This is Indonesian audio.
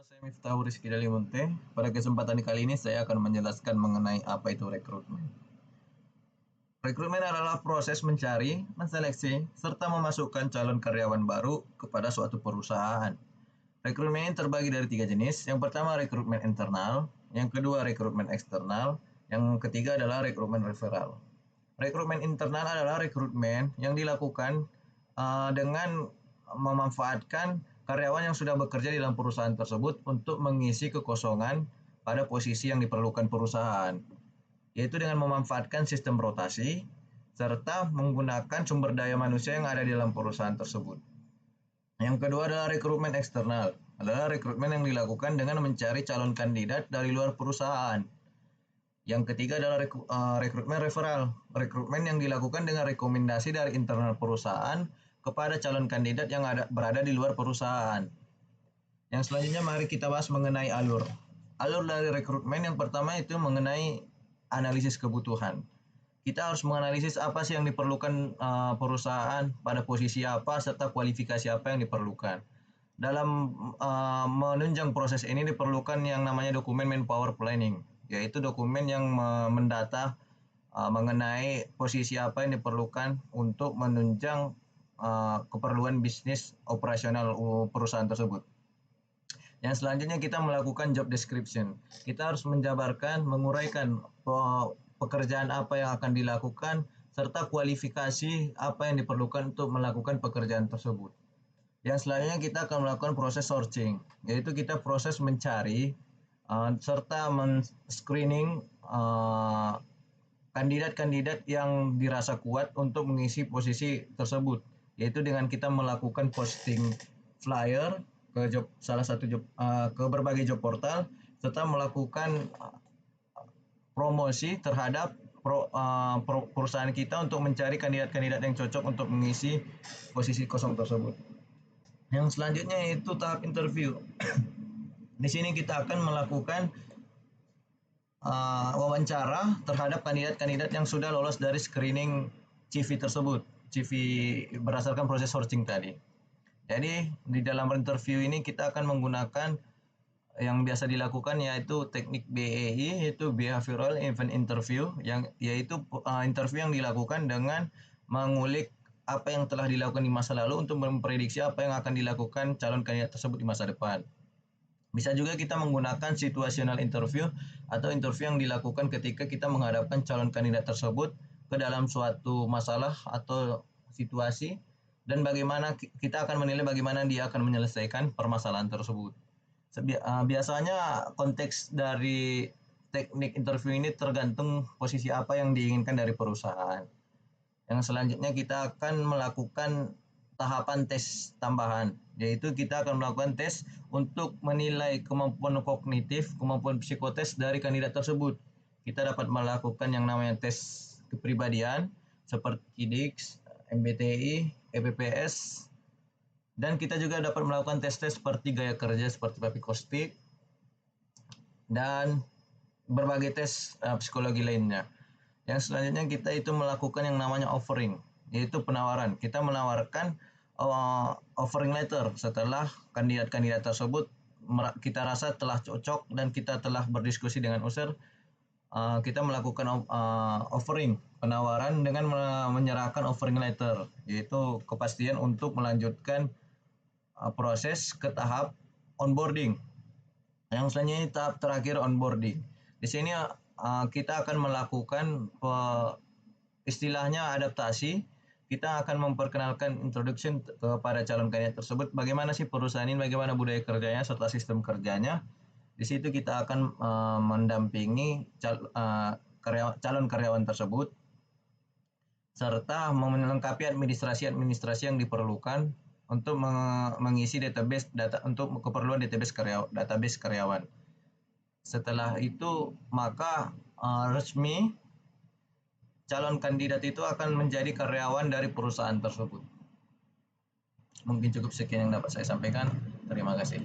Saya Miftahul Rizky Dalimunte. Pada kesempatan kali ini saya akan menjelaskan mengenai apa itu rekrutmen. Rekrutmen adalah proses mencari, menseleksi, serta memasukkan calon karyawan baru kepada suatu perusahaan. Rekrutmen ini terbagi dari 3 jenis. Yang pertama rekrutmen internal, yang kedua rekrutmen eksternal, yang ketiga adalah rekrutmen referral. Rekrutmen internal adalah rekrutmen yang dilakukan dengan memanfaatkan karyawan yang sudah bekerja di dalam perusahaan tersebut untuk mengisi kekosongan pada posisi yang diperlukan perusahaan, yaitu dengan memanfaatkan sistem rotasi serta menggunakan sumber daya manusia yang ada di dalam perusahaan tersebut. Yang kedua adalah rekrutmen eksternal, adalah rekrutmen yang dilakukan dengan mencari calon kandidat dari luar perusahaan. Yang ketiga adalah rekrutmen referral, rekrutmen yang dilakukan dengan rekomendasi dari internal perusahaan kepada calon kandidat yang berada di luar perusahaan. Yang selanjutnya mari kita bahas mengenai alur. Alur dari rekrutmen yang pertama itu mengenai analisis kebutuhan. Kita harus menganalisis apa sih yang diperlukan perusahaan pada posisi apa serta kualifikasi apa yang diperlukan. Dalam menunjang proses ini diperlukan yang namanya dokumen manpower planning, yaitu dokumen yang mendata mengenai posisi apa yang diperlukan untuk menunjang keperluan bisnis operasional perusahaan tersebut. Yang selanjutnya kita melakukan job description. Kita harus menjabarkan, menguraikan pekerjaan apa yang akan dilakukan serta kualifikasi apa yang diperlukan untuk melakukan pekerjaan tersebut. Yang selanjutnya kita akan melakukan proses sourcing, yaitu kita proses mencari serta men-screening kandidat-kandidat yang dirasa kuat untuk mengisi posisi tersebut, yaitu dengan kita melakukan posting flyer ke ke berbagai job portal serta melakukan promosi terhadap perusahaan kita untuk mencari kandidat-kandidat yang cocok untuk mengisi posisi kosong tersebut. Yang selanjutnya yaitu tahap interview. Di sini kita akan melakukan wawancara terhadap kandidat-kandidat yang sudah lolos dari screening CV tersebut, CV berdasarkan proses sourcing tadi. Jadi di dalam interview ini kita akan menggunakan yang biasa dilakukan yaitu teknik BEI, yaitu Behavioral Event Interview, yaitu interview yang dilakukan dengan mengulik apa yang telah dilakukan di masa lalu untuk memprediksi apa yang akan dilakukan calon kandidat tersebut di masa depan. Bisa juga kita menggunakan situational interview atau interview yang dilakukan ketika kita menghadapkan calon kandidat tersebut ke dalam suatu masalah atau situasi dan bagaimana kita akan menilai bagaimana dia akan menyelesaikan permasalahan tersebut. Biasanya konteks dari teknik interview ini tergantung posisi apa yang diinginkan dari perusahaan. Yang selanjutnya kita akan melakukan tahapan tes tambahan, yaitu kita akan melakukan tes untuk menilai kemampuan kognitif, kemampuan psikotes dari kandidat tersebut. Kita dapat melakukan yang namanya tes kepribadian seperti KIDIX, MBTI, EPPS, dan kita juga dapat melakukan tes-tes seperti gaya kerja seperti Papikostik dan berbagai tes psikologi lainnya. Yang selanjutnya kita itu melakukan yang namanya offering, yaitu penawaran. Kita menawarkan offering letter setelah kandidat-kandidat tersebut kita rasa telah cocok dan kita telah berdiskusi dengan user. Kita melakukan offering, penawaran dengan menyerahkan offering letter, yaitu kepastian untuk melanjutkan proses ke tahap onboarding. Yang selanjutnya tahap terakhir onboarding. Di sini kita akan melakukan istilahnya adaptasi. Kita akan memperkenalkan introduction kepada calon kandidat tersebut, bagaimana sih perusahaan ini, bagaimana budaya kerjanya serta sistem kerjanya. Di situ kita akan mendampingi calon karyawan tersebut serta melengkapi administrasi yang diperlukan untuk mengisi database data untuk keperluan database karyawan. Setelah itu maka resmi calon kandidat itu akan menjadi karyawan dari perusahaan tersebut. Mungkin cukup sekian yang dapat saya sampaikan. Terima kasih.